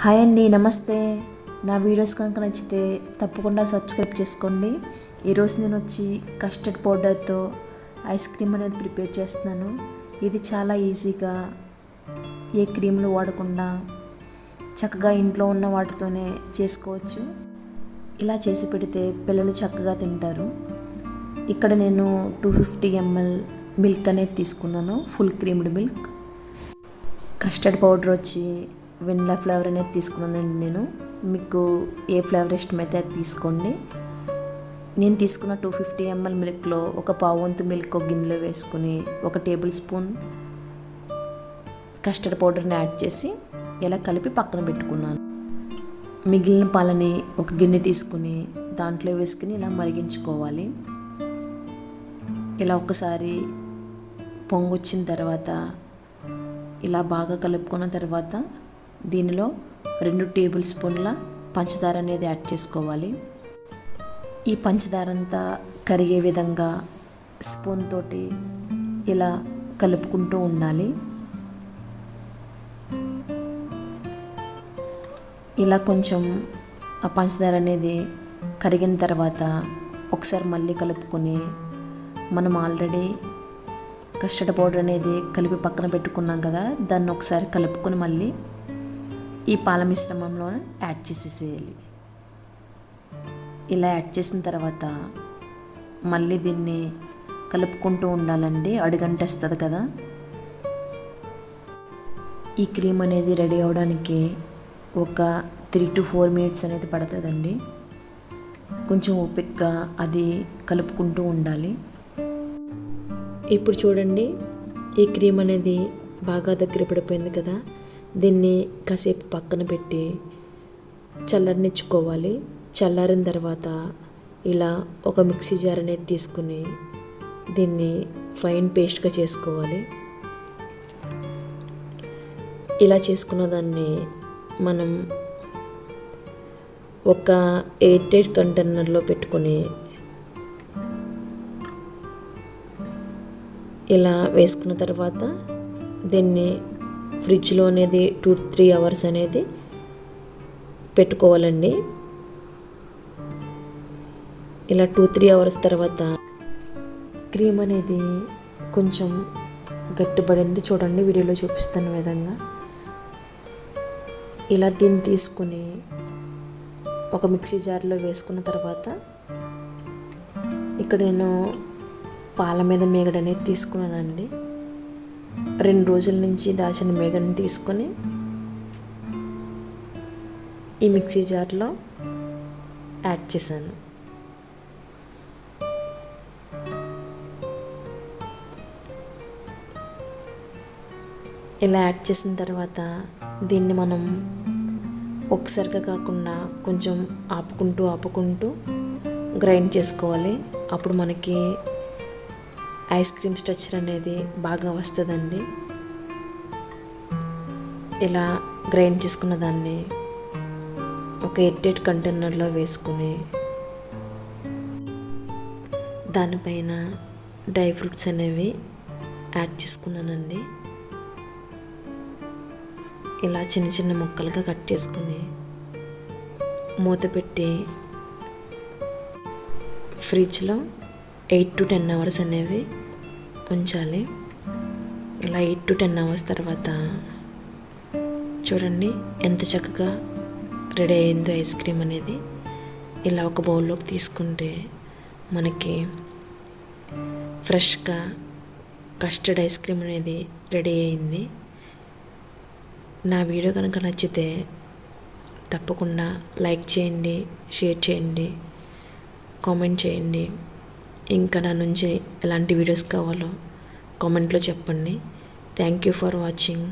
Hi అండి, నమస్తే. నా వీడియోస్ కనుక నచ్చితే తప్పకుండా సబ్స్క్రైబ్ చేసుకోండి. ఈరోజు నేను వచ్చి కస్టర్డ్ పౌడర్తో ఐస్ క్రీమ్ అనేది ప్రిపేర్ చేస్తున్నాను. ఇది చాలా ఈజీగా ఏ క్రీమ్లు వాడకుండా చక్కగా ఇంట్లో ఉన్న వాటితోనే చేసుకోవచ్చు. ఇలా చేసి పెడితే పిల్లలు చక్కగా తింటారు. ఇక్కడ నేను 250 ml మిల్క్ అనేది తీసుకున్నాను, full creamed milk. Custard powder వచ్చి వెనిలా ఫ్లేవర్ అనేది తీసుకున్నానండి. నేను మీకు ఏ ఫ్లేవర్ ఇష్టమైతే అది తీసుకోండి. నేను తీసుకున్న 250 ml మిల్క్లో ఒక పావు వంతు మిల్క్ ఒక గిన్నెలో వేసుకుని 1 టేబుల్ స్పూన్ కస్టర్డ్ పౌడర్ని యాడ్ చేసి ఇలా కలిపి పక్కన పెట్టుకున్నాను. మిగిలిన పాలని ఒక గిన్నె తీసుకుని దాంట్లో వేసుకుని ఇలా మరిగించుకోవాలి. ఇలా ఒకసారి పొంగొచ్చిన తర్వాత ఇలా బాగా కలుపుకున్న తర్వాత దీనిలో 2 టేబుల్ స్పూన్ల పంచదార అనేది యాడ్ చేసుకోవాలి. ఈ పంచదార అంతా కరిగే విధంగా స్పూన్ తోటి ఇలా కలుపుకుంటూ ఉండాలి. ఇలా కొంచెం ఆ పంచదార అనేది కరిగిన తర్వాత ఒకసారి మళ్ళీ కలుపుకొని మనం ఆల్రెడీ కస్టర్డ్ పౌడర్ అనేది కలిపి పక్కన పెట్టుకున్నాం కదా, దాన్ని ఒకసారి కలుపుకొని మళ్ళీ ఈ పాల మిశ్రమంలో యాడ్ చేసేసేయాలి. ఇలా యాడ్ చేసిన తర్వాత మళ్ళీ దీన్ని కలుపుకుంటూ ఉండాలండి, అడుగంటేస్తుంది కదా. ఈ క్రీమ్ అనేది రెడీ అవ్వడానికి ఒక 3 to 4 minutes అనేది పడుతుందండి. కొంచెం ఓపికగా అది కలుపుకుంటూ ఉండాలి. ఇప్పుడు చూడండి, ఈ క్రీమ్ అనేది బాగా దగ్గర పడిపోయింది కదా. దీన్ని కాసేపు పక్కన పెట్టి చల్లరనిచ్చుకోవాలి. చల్లారిన తర్వాత ఇలా ఒక మిక్సీ జార్ అనేది తీసుకుని దీన్ని ఫైన్ పేస్ట్గా చేసుకోవాలి. ఇలా చేసుకున్న దాన్ని మనం ఒక ఎయిర్ టైట్ కంటైనర్లో పెట్టుకొని ఇలా వేసుకున్న తర్వాత దీన్ని ఫ్రిడ్జ్లో అనేది 2-3 hours అనేది పెట్టుకోవాలండి. ఇలా 2-3 hours తర్వాత క్రీమ్ అనేది కొంచెం గట్టిపడింది. చూడండి, వీడియోలో చూపిస్తున్న విధంగా. ఇలా దీన్ని తీసుకుని ఒక మిక్సీ జార్లో వేసుకున్న తర్వాత ఇక్కడ నేను పాల మీద మేగడ అనేది తీసుకున్నానండి. 2 రోజుల నుంచి దాచిన మేగడని తీసుకొని ఈ మిక్సీ జార్లో యాడ్ చేశాను. ఇలా యాడ్ చేసిన తర్వాత దీన్ని మనం ఒకసారిగా కాకుండా కొంచెం ఆపుకుంటూ గ్రైండ్ చేసుకోవాలి. అప్పుడు మనకి ఐస్ క్రీమ్ స్ట్రక్చర్ అనేది బాగా వస్తుందండి. ఇలా గ్రైండ్ చేసుకున్న దాన్ని ఒక ఎయిర్ టైట్ కంటైనర్లో వేసుకుని దానిపైన డ్రై ఫ్రూట్స్ అనేవి యాడ్ చేసుకున్నానండి. ఇలా చిన్న చిన్న ముక్కలుగా కట్ చేసుకుని మూత పెట్టి ఫ్రిడ్జ్లో 8 to 10 hours అనేవి ఉంచాలి. ఇలా 8 to 10 hours తర్వాత చూడండి ఎంత చక్కగా రెడీ అయిందో ఐస్ క్రీమ్ అనేది. ఇలా ఒక బౌల్లోకి తీసుకుంటే మనకి ఫ్రెష్గా కస్టర్డ్ ఐస్ క్రీమ్ అనేది రెడీ అయింది. నా వీడియో కనుక నచ్చితే తప్పకుండా లైక్ చేయండి, షేర్ చేయండి, కామెంట్ చేయండి. ఇంకా నా నుంచి ఎలాంటి వీడియోస్ కావాలో కామెంట్లో చెప్పండి. Thank you for watching.